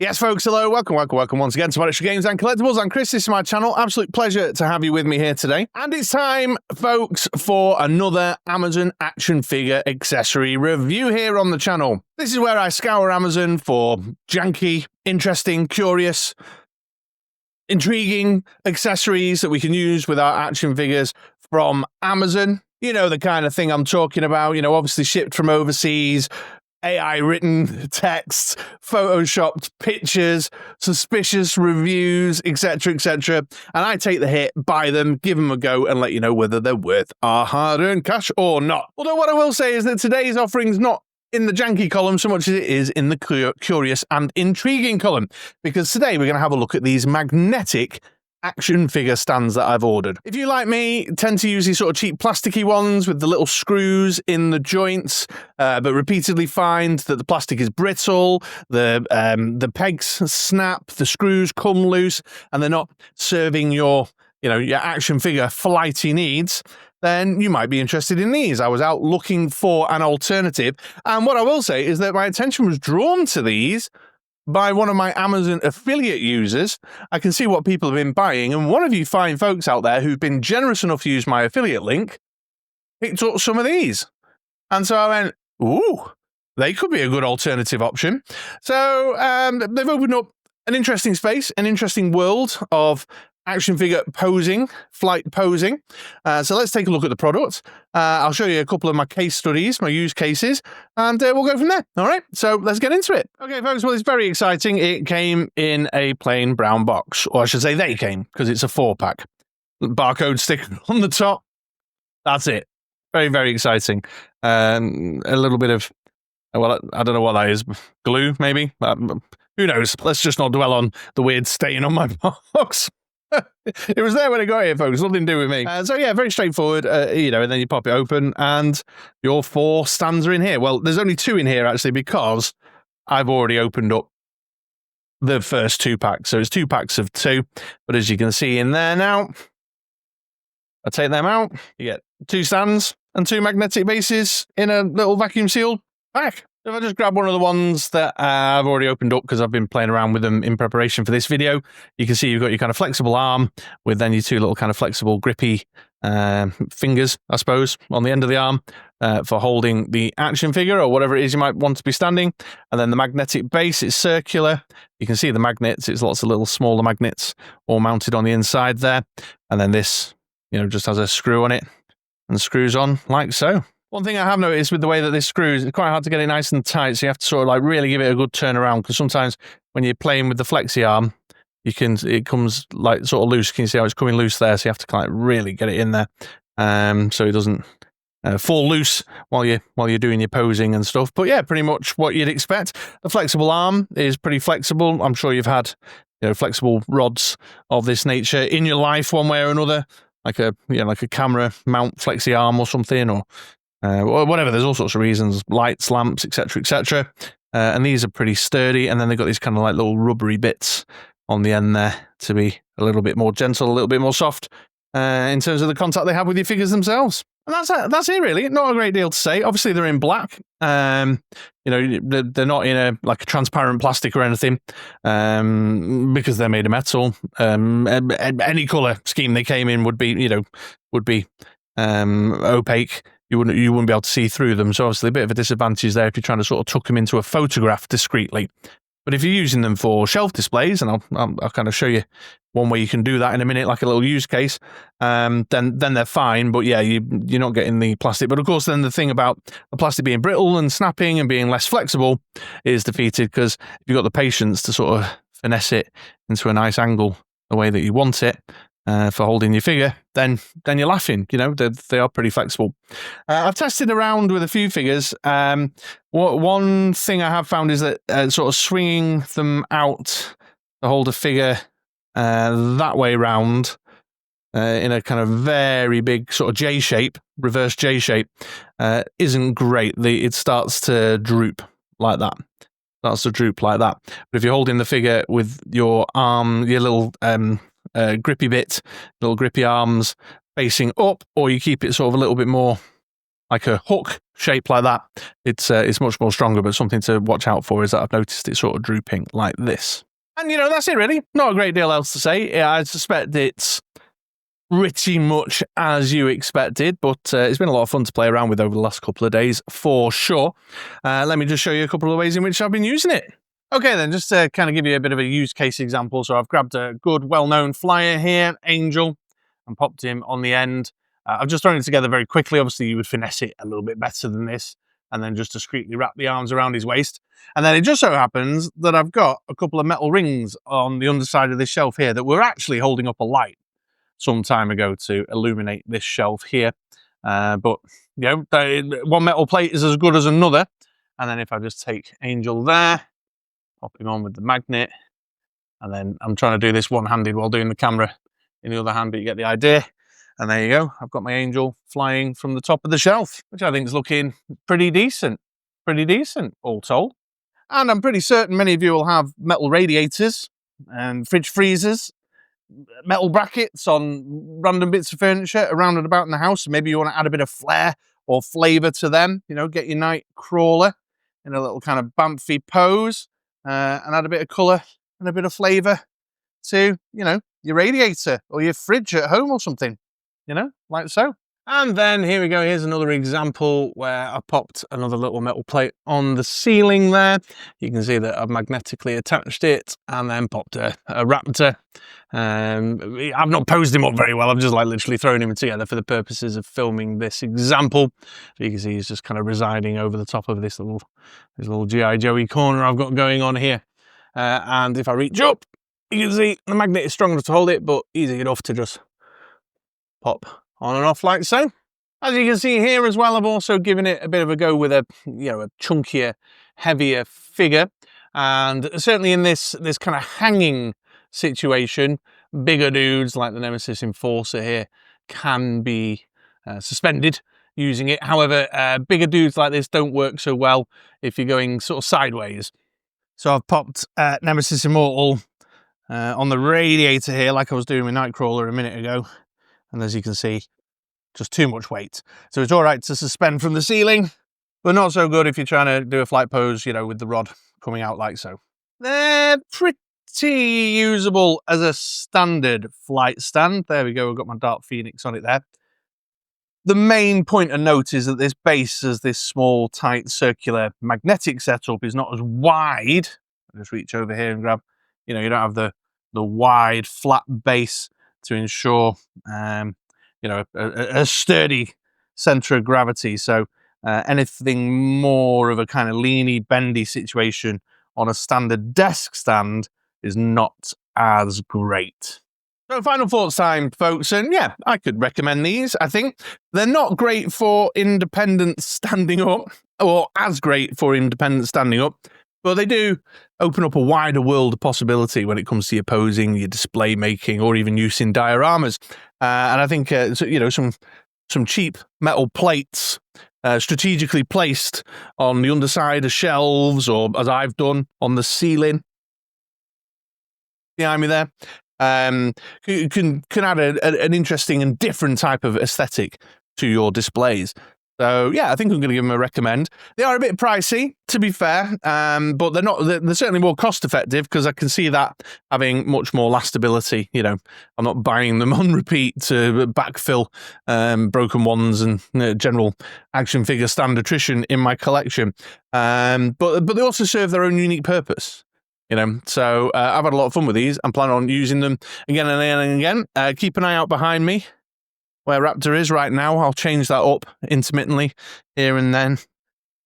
Yes, folks, hello, welcome once again to MoDXtra Games and Collectibles. I'm Chris, this is my channel. Absolute pleasure to have you with me here today. And it's time, folks, for another Amazon action figure accessory review here on the channel. This is where I scour Amazon for janky, interesting, curious, intriguing accessories that we can use with our action figures from Amazon. You know, the kind of thing I'm talking about, you know, obviously shipped from overseas, AI written text, photoshopped pictures, suspicious reviews, etc., etc. And I take the hit, buy them, give them a go, and let you know whether they're worth our hard-earned cash or not. Although what I will say is that today's offering's not in the janky column so much as it is in the curious and intriguing column, because today we're going to have a look at these magnetic action figure stands that I've ordered. If you, like me, tend to use these sort of cheap plasticky ones with the little screws in the joints, but repeatedly find that the plastic is brittle, the pegs snap, the screws come loose, and they're not serving your action figure flighty needs, then you might be interested in these. I was out looking for an alternative, and what I will say is that my attention was drawn to these by one of my Amazon affiliate users. I can see what people have been buying, and one of you fine folks out there who've been generous enough to use my affiliate link picked up some of these. And so I went, ooh, they could be a good alternative option. So they've opened up an interesting space, an interesting world of action figure posing, flight posing. So let's take a look at the product. I'll show you a couple of my case studies, my use cases, and we'll go from there. All right, so let's get into it. Okay, folks, well, it's very exciting. It came in a plain brown box, or I should say they came, because it's a 4-pack. Barcode sticker on the top. That's it. Very, very exciting. A little bit of, well, I don't know what that is. Glue, maybe? Who knows? Let's just not dwell on the weird stain on my box. It was there when I got here, folks. Nothing to do with me. So yeah, very straightforward, and then you pop it open and your 4 stands are in here. Well, there's only 2 in here, actually, because I've already opened up the first 2 packs. So it's 2 packs of 2. But as you can see in there now, I take them out. You get 2 stands and 2 magnetic bases in a little vacuum sealed pack. If I just grab one of the ones that I've already opened up because I've been playing around with them in preparation for this video, you can see you've got your kind of flexible arm with then your 2 little kind of flexible grippy fingers, I suppose, on the end of the arm for holding the action figure or whatever it is you might want to be standing. And then the magnetic base is circular. You can see the magnets. It's lots of little smaller magnets all mounted on the inside there. And then this, just has a screw on it and screws on like so. One thing I have noticed with the way that this screws, it's quite hard to get it nice and tight, so you have to sort of like really give it a good turn around, because sometimes when you're playing with the flexi arm, it comes like sort of loose. Can you see how it's coming loose there? So you have to kind of really get it in there, so it doesn't fall loose while you're doing your posing and stuff. But yeah, pretty much what you'd expect. The flexible arm is pretty flexible. I'm sure you've had flexible rods of this nature in your life one way or another, like a camera mount flexi arm or something, or whatever. There's all sorts of reasons, lights, lamps, etc., etc. And these are pretty sturdy, and then they've got these kind of like little rubbery bits on the end there to be a little bit more gentle, a little bit more soft in terms of the contact they have with your figures themselves. And that's it, really. Not a great deal to say. Obviously, they're in black. They're not in a transparent plastic or anything, because they're made of metal. Any color scheme they came in would be opaque. You wouldn't be able to see through them. So obviously a bit of a disadvantage there if you're trying to sort of tuck them into a photograph discreetly. But if you're using them for shelf displays, and I'll kind of show you one way you can do that in a minute, like a little use case, then they're fine. But yeah, you're not getting the plastic. But of course, then the thing about the plastic being brittle and snapping and being less flexible is defeated, because if you've got the patience to sort of finesse it into a nice angle the way that you want it, for holding your figure, then you're laughing. They are pretty flexible. I've tested around with a few figures. One thing I have found is that sort of swinging them out to hold a figure that way round in a kind of very big sort of J shape, reverse J shape, isn't great. It starts to droop like that. But if you're holding the figure with your arm, your little grippy bit, little grippy arms facing up, or you keep it sort of a little bit more like a hook shape like that, it's much more stronger. But something to watch out for is that I've noticed it sort of drooping like this. And, you know, that's it really. Not a great deal else to say. Yeah, I suspect it's pretty much as you expected, but it's been a lot of fun to play around with over the last couple of days, for sure. Let me just show you a couple of ways in which I've been using it. Okay then, just to kind of give you a bit of a use case example. So I've grabbed a good, well-known flyer here, Angel, and popped him on the end. I've just thrown it together very quickly. Obviously, you would finesse it a little bit better than this, and then just discreetly wrap the arms around his waist. And then it just so happens that I've got a couple of metal rings on the underside of this shelf here that were actually holding up a light some time ago to illuminate this shelf here. But, you know, one metal plate is as good as another. And then if I just take Angel there, pop him on with the magnet, and then I'm trying to do this one-handed while doing the camera in the other hand, but you get the idea. And there you go. I've got my Angel flying from the top of the shelf, which I think is looking pretty decent. Pretty decent, all told. And I'm pretty certain many of you will have metal radiators and fridge freezers, metal brackets on random bits of furniture around and about in the house. Maybe you want to add a bit of flair or flavour to them. You know, get your night crawler in a little kind of Bamfy pose and add a bit of colour and a bit of flavour to, you know, your radiator or your fridge at home or something, you know, like so. And then here we go. Here's another example where I popped another little metal plate on the ceiling there. You can see that I've magnetically attached it and then popped a raptor. I've not posed him up very well. I've just like literally thrown him together for the purposes of filming this example. You can see he's just kind of residing over the top of this little G.I. Joey corner I've got going on here. And if I reach up, you can see the magnet is strong enough to hold it, but easy enough to just pop on and off like so. As you can see here as well, I've also given it a bit of a go with a, you know, a chunkier, heavier figure. And certainly in this kind of hanging situation, bigger dudes like the Nemesis Enforcer here can be suspended using it. However, bigger dudes like this don't work so well if you're going sort of sideways. So I've popped Nemesis Immortal on the radiator here, like I was doing with Nightcrawler a minute ago. And as you can see, just too much weight. So it's all right to suspend from the ceiling, but not so good if you're trying to do a flight pose, you know, with the rod coming out like so. They're pretty usable as a standard flight stand. There we go, I've got my Dark Phoenix on it there. The main point of note is that this base, as this small, tight, circular magnetic setup, is not as wide. I'll just reach over here and grab, you know, you don't have the wide, flat base to ensure, you know, a sturdy center of gravity. So anything more of a kind of leany, bendy situation on a standard desk stand is not as great. So final thoughts time, folks, and yeah, I could recommend these. I think they're not great for independent standing up, or as great for independent standing up, but they do open up a wider world of possibility when it comes to your posing, your display making, or even use in dioramas. And I think, you know, some cheap metal plates strategically placed on the underside of shelves, or as I've done on the ceiling behind me there, can add an interesting and different type of aesthetic to your displays. So yeah, I think I'm going to give them a recommend. They are a bit pricey, to be fair, but they're certainly more cost effective, because I can see that having much more lastability. You know, I'm not buying them on repeat to backfill broken ones and general action figure stand attrition in my collection. But they also serve their own unique purpose. You know, so I've had a lot of fun with these. I'm planning on using them again and again and again. Keep an eye out behind me where Raptor is right now. I'll change that up intermittently here and then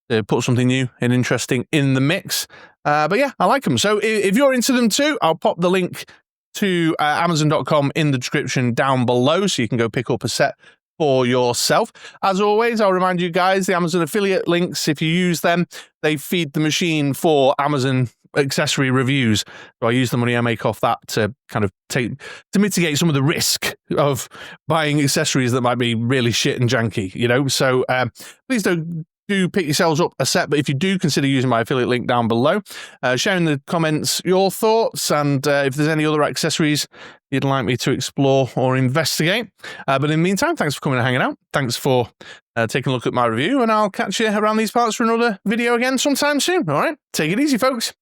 to put something new and interesting in the mix. But yeah, I like them. So if you're into them too, I'll pop the link to Amazon.com in the description down below, so you can go pick up a set for yourself. As always, I'll remind you guys, the Amazon affiliate links, if you use them, they feed the machine for Amazon accessory reviews. So I use the money I make off that to kind of mitigate some of the risk of buying accessories that might be really shit and janky, you know. So please don't do pick yourselves up a set, but if you do, consider using my affiliate link down below. Share in the comments your thoughts, and if there's any other accessories you'd like me to explore or investigate. But in the meantime, thanks for coming and hanging out. Thanks for taking a look at my review, and I'll catch you around these parts for another video again sometime soon. All right, take it easy, folks.